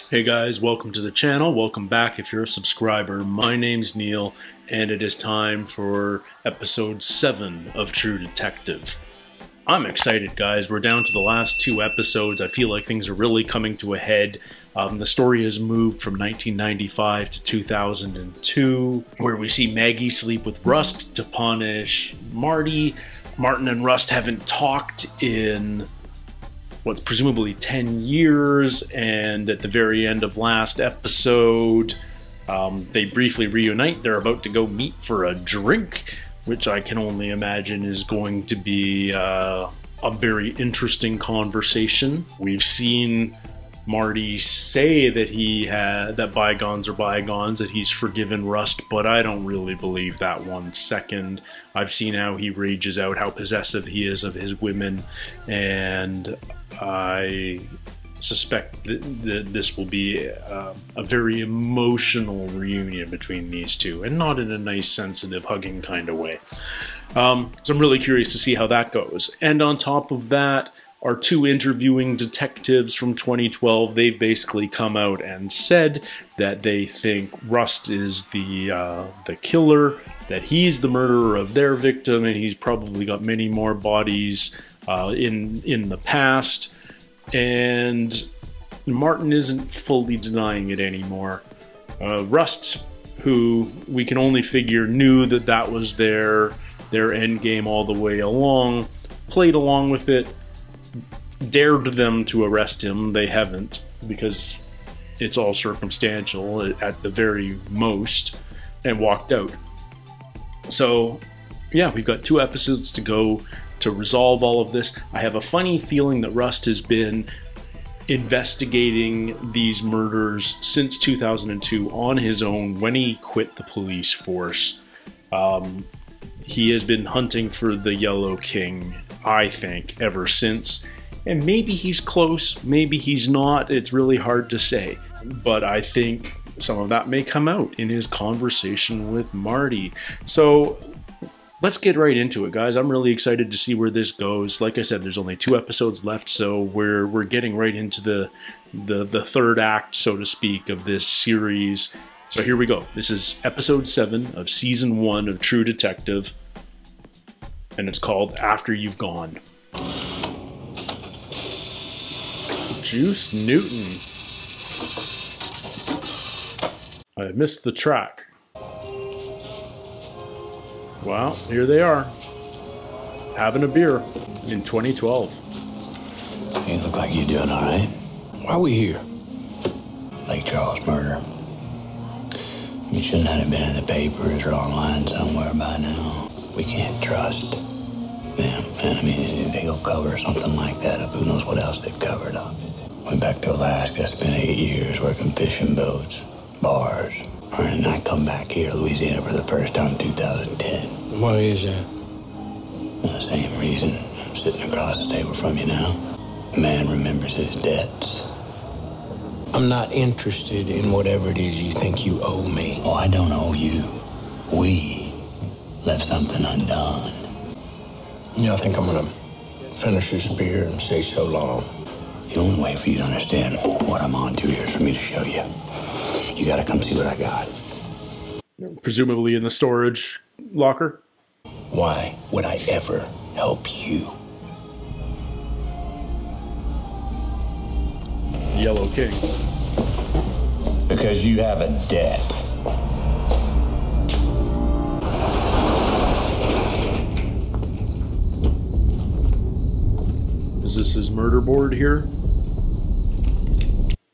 Hey guys, welcome to the channel. Welcome back if you're a subscriber. My name's Neil, and it is time for episode 7 of True Detective. I'm excited, guys. We're down to the last 2 episodes. I feel like things are really coming to a head. The story has moved from 1995 to 2002, where we see Maggie sleep with Rust to punish Marty. Martin and Rust haven't talked in what's presumably 10 years, and at the very end of last episode, they briefly reunite. They're about to go meet for a drink, which I can only imagine is going to be a very interesting conversation. We've seen Marty say that that bygones are bygones, that he's forgiven Rust, but I don't really believe that 1 second. I've seen how he rages out, how possessive he is of his women, and I suspect that this will be a very emotional reunion between these two, and not in a nice, sensitive, hugging kind of way. So I'm really curious to see how that goes. And on top of that, our 2 interviewing detectives from 2012, they've basically come out and said that they think Rust is the killer, that he's the murderer of their victim, and he's probably got many more bodies in the past. And Martin isn't fully denying it anymore. Rust, who we can only figure knew that was their end game all the way along, played along with it, dared them to arrest him. They haven't, because it's all circumstantial at the very most, and walked out. So yeah, we've got 2 episodes to go to resolve all of this. I have a funny feeling that Rust has been investigating these murders since 2002 on his own when he quit the police force. He has been hunting for the Yellow King, I think, ever since. And maybe he's close, maybe he's not. It's really hard to say. But I think some of that may come out in his conversation with Marty. So let's get right into it, guys. I'm really excited to see where this goes. Like I said, there's only 2 episodes left, so we're getting right into the third act, so to speak, of this series. So here we go. This is episode 7 of season 1 of True Detective, and it's called After You've Gone. Juice Newton. I missed the track. Well, here they are, having a beer in 2012. You look like you're doing all right. Why are we here? Lake Charles murder. You shouldn't have been in the papers or online somewhere by now. We can't trust them. And I mean, they'll cover something like that up. Who knows what else they've covered up. Went back to Alaska, spent 8 years working fishing boats, bars. And I come back here to Louisiana for the first time in 2010. Why is that? The same reason. I'm sitting across the table from you now. A man remembers his debts. I'm not interested in whatever it is you think you owe me. Oh, I don't owe you. We left something undone. You know, I think I'm gonna finish this beer and say so long. The only way for you to understand what I'm on to here is for me to show you. You gotta come see what I got. Presumably in the storage locker. Why would I ever help you? Yellow King. Because you have a debt. Is this his murder board here?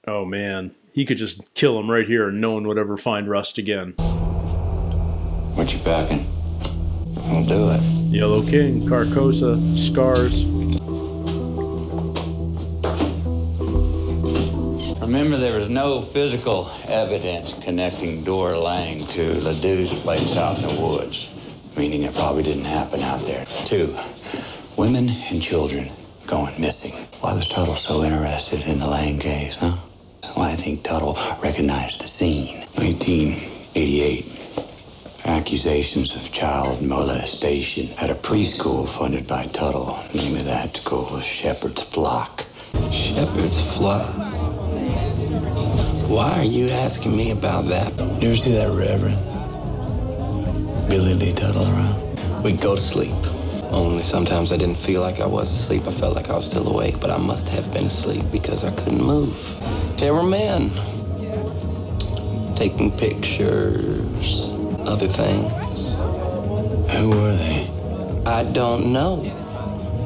Oh man, he could just kill him right here and no one would ever find Rust again. What you packing? I'll do it. Yellow King, Carcosa, scars. Remember, there was no physical evidence connecting Dora Lang to Ledoux's place out in the woods, meaning it probably didn't happen out there. 2, women and children going missing. Why was Tuttle so interested in the Lang case, huh? Well, I think Tuttle recognized the scene. 1988. Accusations of child molestation at a preschool funded by Tuttle. The name of that school was Shepherd's Flock. Shepherd's Flock? Why are you asking me about that? You ever see that Reverend Billy Lee Tuttle around? We'd go to sleep. Only sometimes I didn't feel like I was asleep. I felt like I was still awake, but I must have been asleep because I couldn't move. There were men taking pictures, other things. Who were they? I don't know.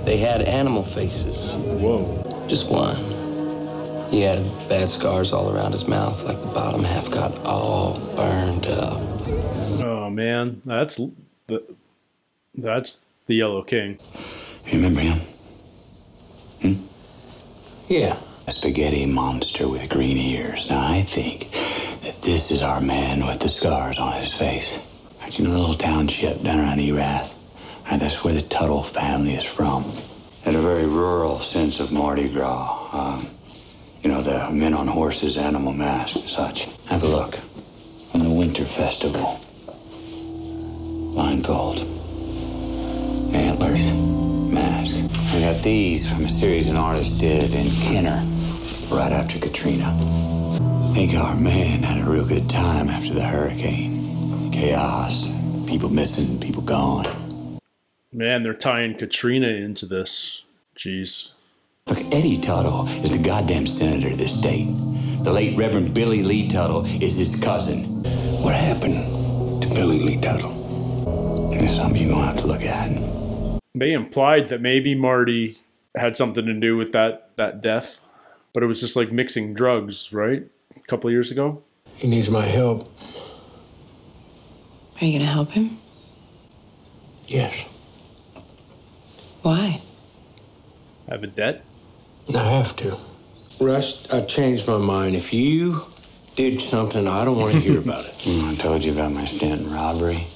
They had animal faces. Whoa. Just one. He had bad scars all around his mouth, like the bottom half got all burned up. Oh man, that's the Yellow King. You remember him? Yeah. A spaghetti monster with green ears. Now, I think that this is our man with the scars on his face. You know the little township down around Erath? Right, that's where the Tuttle family is from. Had a very rural sense of Mardi Gras. You know, the men on horses, animal masks and such. Have a look. On the winter festival. Blindfold. Antlers. Mask. I got these from a series an artist did in Kenner right after Katrina. I think our man had a real good time after the hurricane. Chaos. People missing, people gone. Man, they're tying Katrina into this. Jeez. Look, Eddie Tuttle is the goddamn senator of this state. The late Reverend Billy Lee Tuttle is his cousin. What happened to Billy Lee Tuttle? It's something you're gonna have to look at. They implied that maybe Marty had something to do with that death, but it was just like mixing drugs, right? A couple of years ago. He needs my help. Are you gonna help him? Yes. Why? Have a debt? I have to. Russ, I changed my mind. If you did something, I don't want to hear about it. I told you about my stint in robbery.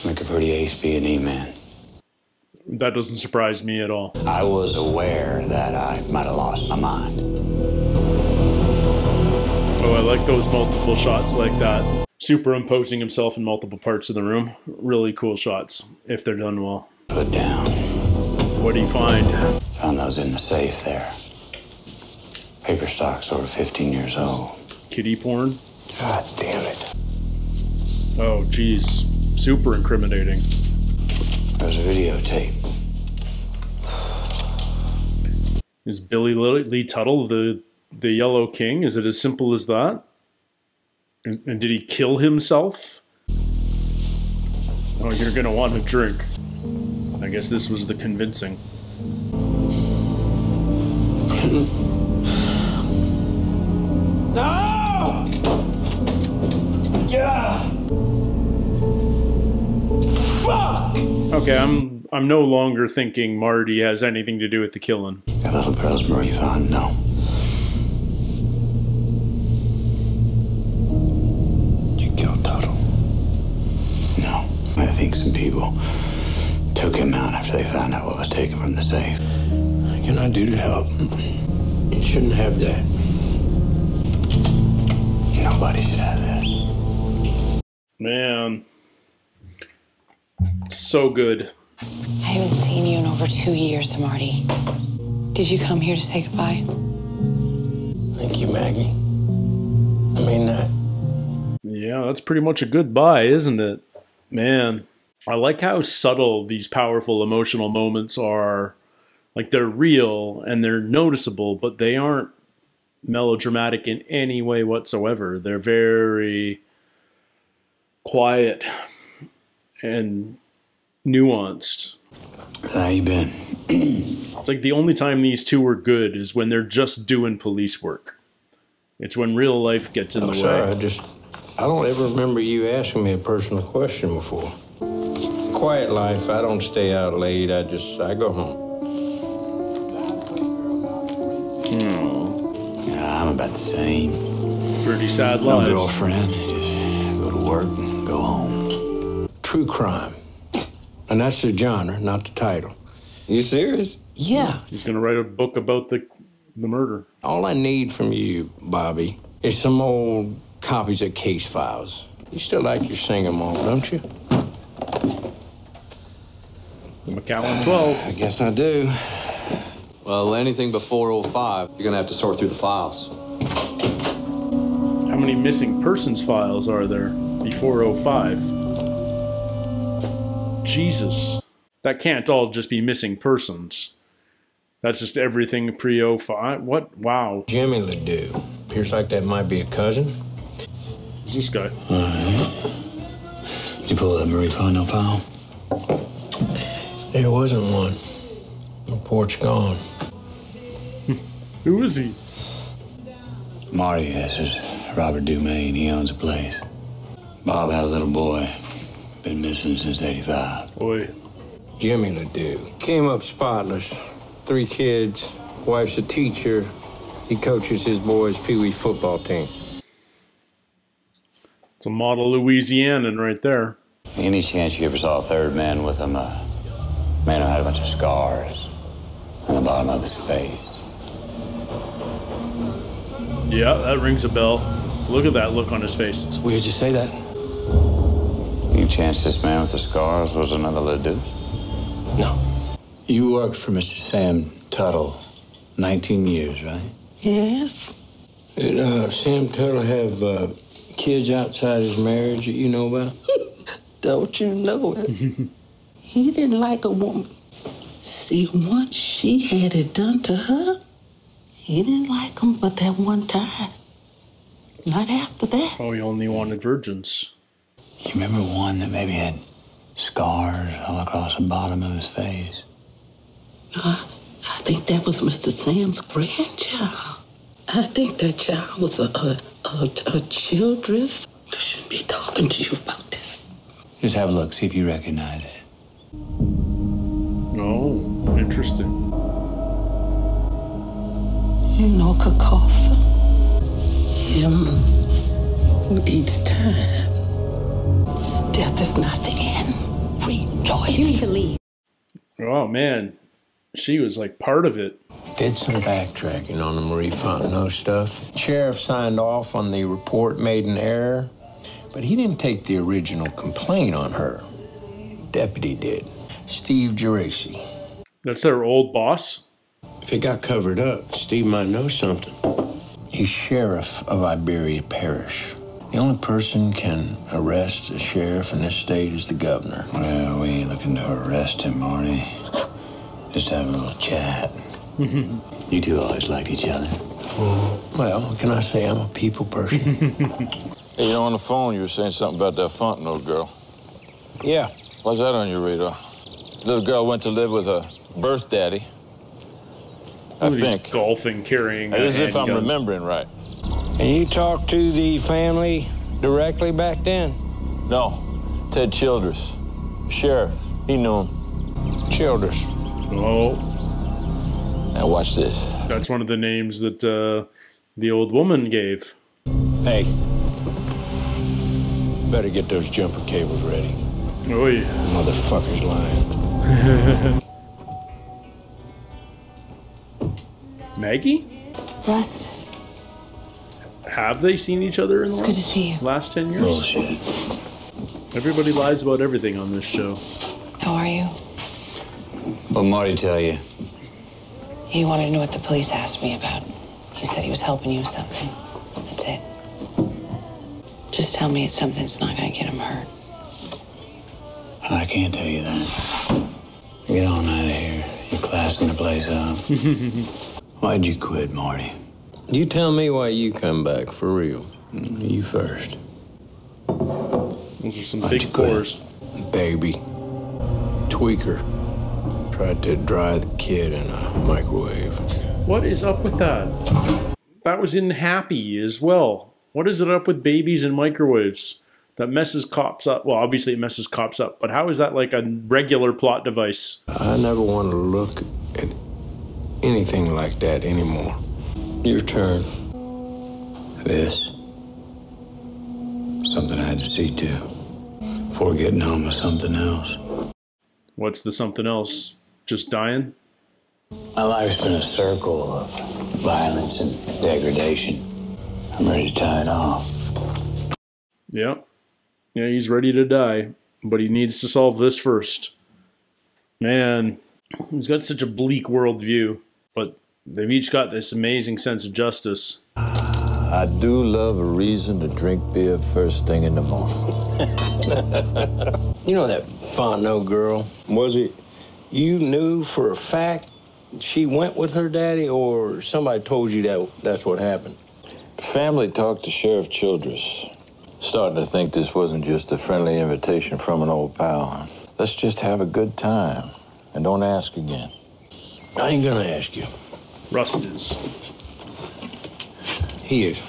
Make a pretty ace B&E man. That doesn't surprise me at all. I was aware that I might have lost my mind. Oh, I like those multiple shots like that. Superimposing himself in multiple parts of the room. Really cool shots, if they're done well. Put down. What do you find? Found those in the safe there. Paper stocks over 15 years old. Kitty porn? God damn it. Oh, geez. Super incriminating. There's a videotape. Is Billy Lee Tuttle the Yellow King? Is it as simple as that? And did he kill himself? Oh, you're gonna want a drink. I guess this was the convincing. No! Yeah! Fuck! Okay, I'm no longer thinking Marty has anything to do with the killing. That little girl's Marie found, no. You killed Tuttle? No. I think some people took him out after they found out what was taken from the safe. What can I do to help? You shouldn't have that. Nobody should have this. Man. So good. I haven't seen you in over 2 years, Marty. Did you come here to say goodbye? Thank you, Maggie. I mean that. Yeah, that's pretty much a goodbye, isn't it? Man, I like how subtle these powerful emotional moments are. Like, they're real and they're noticeable, but they aren't melodramatic in any way whatsoever. They're very quiet and nuanced. How you been? It's like the only time these two are good is when they're just doing police work. It's when real life gets in the way. Sorry, I don't ever remember you asking me a personal question before. Quiet life, I don't stay out late, I go home. Yeah, I'm about the same. Pretty sad No lives. girlfriend. Just go to work and go home. True crime. And that's the genre, not the title. You serious? Yeah. He's gonna write a book about the murder. All I need from you, Bobby, is some old copies of case files. You still like your sing-em-all, don't you? The McAllen 12. I guess I do. Well, anything before 05, you're gonna have to sort through the files. How many missing persons files are there before '05? Jesus. That can't all just be missing persons. That's just everything pre-05. What? Wow. Jimmy Ledoux. Appears like that might be a cousin. Who's this guy? Did you pull that Marie Fondo file? There wasn't one. The port's gone. Who is he? Marty, this is Robert Dumaine. He owns a place. Bob had a little boy. Been missing since '85. Boy. Jimmy Ledoux. Came up spotless. 3 kids. Wife's a teacher. He coaches his boys' pee-wee football team. It's a model Louisianan right there. Any chance you ever saw a third man with him? A man who had a bunch of scars on the bottom of his face. Yeah, that rings a bell. Look at that look on his face. It's weird you say that. Any chance this man with the scars was another Ledoux? No. You worked for Mr. Sam Tuttle 19 years, right? Yes. Did Sam Tuttle have kids outside his marriage that you know about? Don't you know it? He didn't like a woman. See, once she had it done to her, he didn't like him but that one time. Not after that. Oh, he only wanted virgins. You remember one that maybe had scars all across the bottom of his face? I think that was Mr. Sam's grandchild. I think that child was a childress. I shouldn't be talking to you about this. Just have a look, see if you recognize it. Oh, interesting. You know, Kakasa. Him who eats time. Death is not the end. Rejoice. You need to leave. Oh, man. She was like part of it. Did some backtracking on the Marie Fontenot stuff. Sheriff signed off on the report made in error, but he didn't take the original complaint on her. Deputy did. Steve Geraci. That's their old boss? If it got covered up, Steve might know something. He's sheriff of Iberia Parish. The only person can arrest a sheriff in this state is the governor. Well, we ain't looking to arrest him, Marty. Just have a little chat. You two always liked each other. Well, what can I say? I'm a people person. Hey, you know, on the phone, you were saying something about that Fontenot girl. Yeah. Why's that on your radar? Little girl went to live with her birth daddy. I Look at think. he's golfing, carrying a As if I'm handgun. remembering right. And you talked to the family directly back then? No, Ted Childress. Sheriff, he knew him. Childress. Oh, Now watch this. that's one of the names that the old woman gave. Hey. Better get those jumper cables ready. Oh, yeah. Motherfucker's lying. Maggie? Russ, Have they seen each other in the it's good to see you. last 10 years? Bullshit. Everybody lies about everything on this show. How are you? What'd Marty tell you? He wanted to know what the police asked me about. He said he was helping you with something. That's it. Just tell me it's something that's not going to get him hurt. I can't tell you that. Get on out of here. You're classing the place up. Why'd you quit, Marty? You tell me why you come back, for real. You first. Those are some Why'd big you quit? cores. Baby. Tweaker. Tried to dry the kid in a microwave. What is up with that? That was in Happy as well. What is it up with babies and microwaves? That messes cops up. Well, obviously it messes cops up, but how is that like a regular plot device? I never want to look at anything like that anymore. Your turn. This? Something I had to see to. Before getting on with something else. What's the something else? Just dying? My life's been a circle of violence and degradation. I'm ready to tie it off. Yeah. Yeah, he's ready to die, but he needs to solve this first. Man, he's got such a bleak worldview, but they've each got this amazing sense of justice. I do love a reason to drink beer first thing in the morning. You know that Fontenot girl? Was it you knew for a fact she went with her daddy, or somebody told you that that's what happened? The family talked to Sheriff Childress. Starting to think this wasn't just a friendly invitation from an old pal. Let's just have a good time and don't ask again. I ain't gonna ask you. Rust is. He is.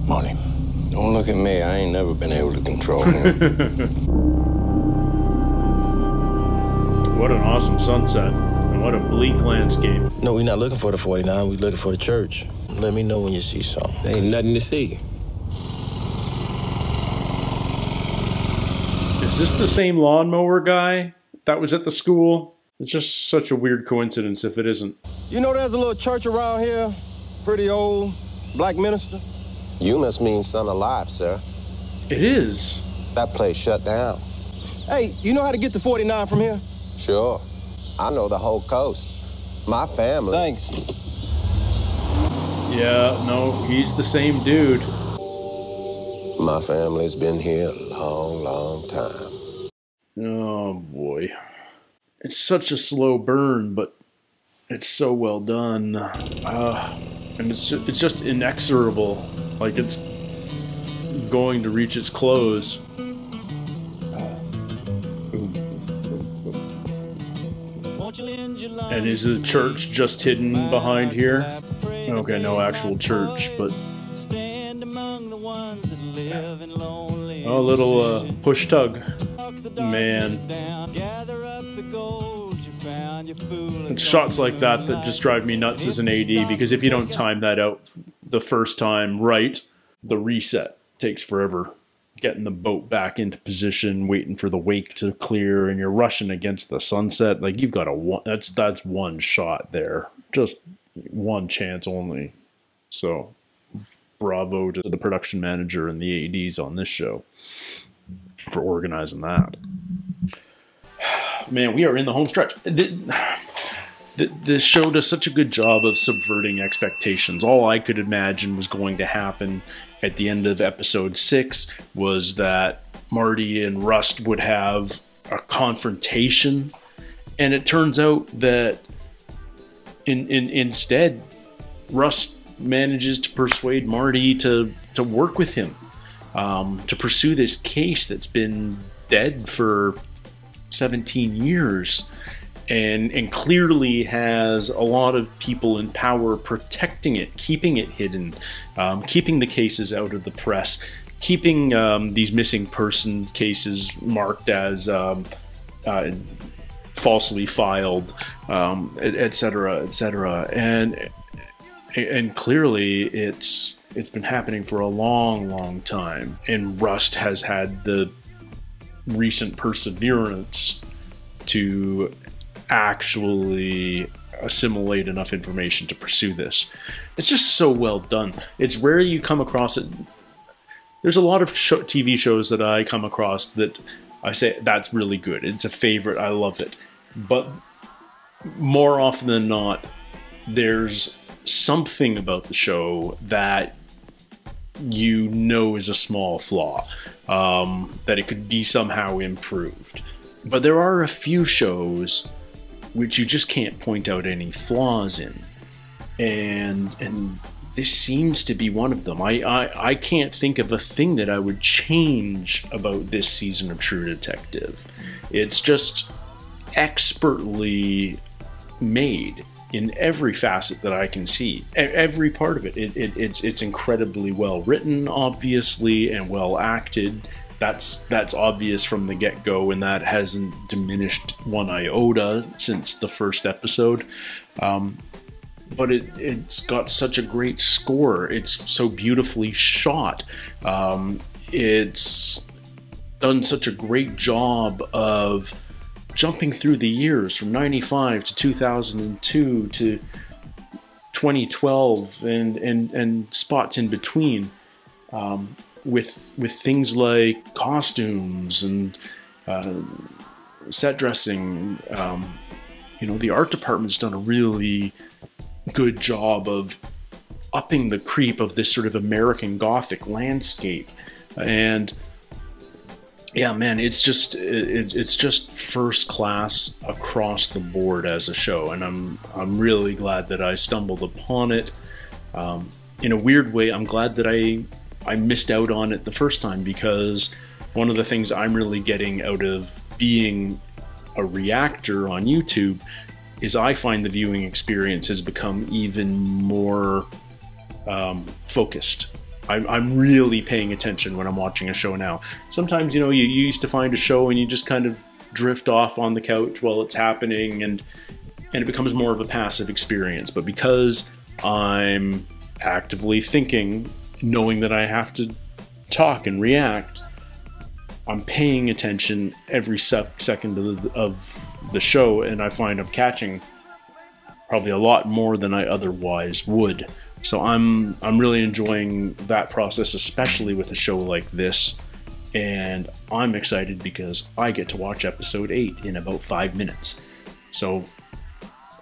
Morning. Don't look at me. I ain't never been able to control him. What an awesome sunset, and what a bleak landscape. No, we're not looking for the 49. We're looking for the church. Let me know when you see something. There ain't nothing to see. Is this the same lawnmower guy that was at the school? It's just such a weird coincidence if it isn't. You know there's a little church around here, pretty old, black minister. You must mean Son Alive, sir. It is. That place shut down. Hey, you know how to get to 49 from here? Sure. I know the whole coast. My family. Thanks. Yeah, no, he's the same dude. My family's been here a long, long time. Oh, boy. It's such a slow burn, but it's so well done. And it's just inexorable. Like it's going to reach its close. And is the church just hidden behind here? Okay, no actual church, but... Oh, a little push tug. Man. It's shots like that that just drive me nuts as an AD, because if you don't time that out the first time right, the reset takes forever. Getting the boat back into position, waiting for the wake to clear, and you're rushing against the sunset. Like, you've got that's one shot there. Just one chance only. So, bravo to the production manager and the ADs on this show for organizing that. Man, we are in the home stretch. This show does such a good job of subverting expectations. All I could imagine was going to happen at the end of episode 6 was that Marty and Rust would have a confrontation, and it turns out that instead Rust manages to persuade Marty to work with him, to pursue this case that's been dead for 17 years and clearly has a lot of people in power protecting it, keeping it hidden, keeping the cases out of the press, keeping these missing person cases marked as falsely filed, etc., etc. And clearly it's been happening for a long time, and Rust has had the recent perseverance to actually assimilate enough information to pursue this. It's just so well done. It's rare you come across it. There's a lot of TV shows that I come across that I say, that's really good. It's a favorite. I love it. But more often than not, there's something about the show that you know is a small flaw, that it could be somehow improved. But there are a few shows which you just can't point out any flaws in, and this seems to be one of them. I can't think of a thing that I would change about this season of True Detective. It's just expertly made in every facet that I can see. Every part of it. It's incredibly well written, obviously, and well acted. That's obvious from the get-go, and that hasn't diminished one iota since the first episode. But it's got such a great score. It's so beautifully shot. It's done such a great job of jumping through the years from 95 to 2002 to 2012 and spots in between. With things like costumes and set dressing, you know, the art department's done a really good job of upping the creep of this sort of American Gothic landscape. And yeah, man, it's just first class across the board as a show, and I'm really glad that I stumbled upon it. In a weird way, I'm glad that I missed out on it the first time, because one of the things I'm really getting out of being a reactor on YouTube is I find the viewing experience has become even more focused. I'm really paying attention when I'm watching a show now. Sometimes, you know, you used to find a show and you just kind of drift off on the couch while it's happening, and it becomes more of a passive experience. But because I'm actively thinking, knowing that I have to talk and react, I'm paying attention every second of the show, and I find I'm catching probably a lot more than I otherwise would. So I'm really enjoying that process, especially with a show like this, and I'm excited because I get to watch episode 8 in about 5 minutes. So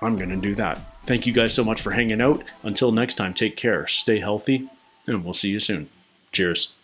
I'm gonna do that. Thank you guys so much for hanging out. Until next time, take care, stay healthy, and we'll see you soon. Cheers.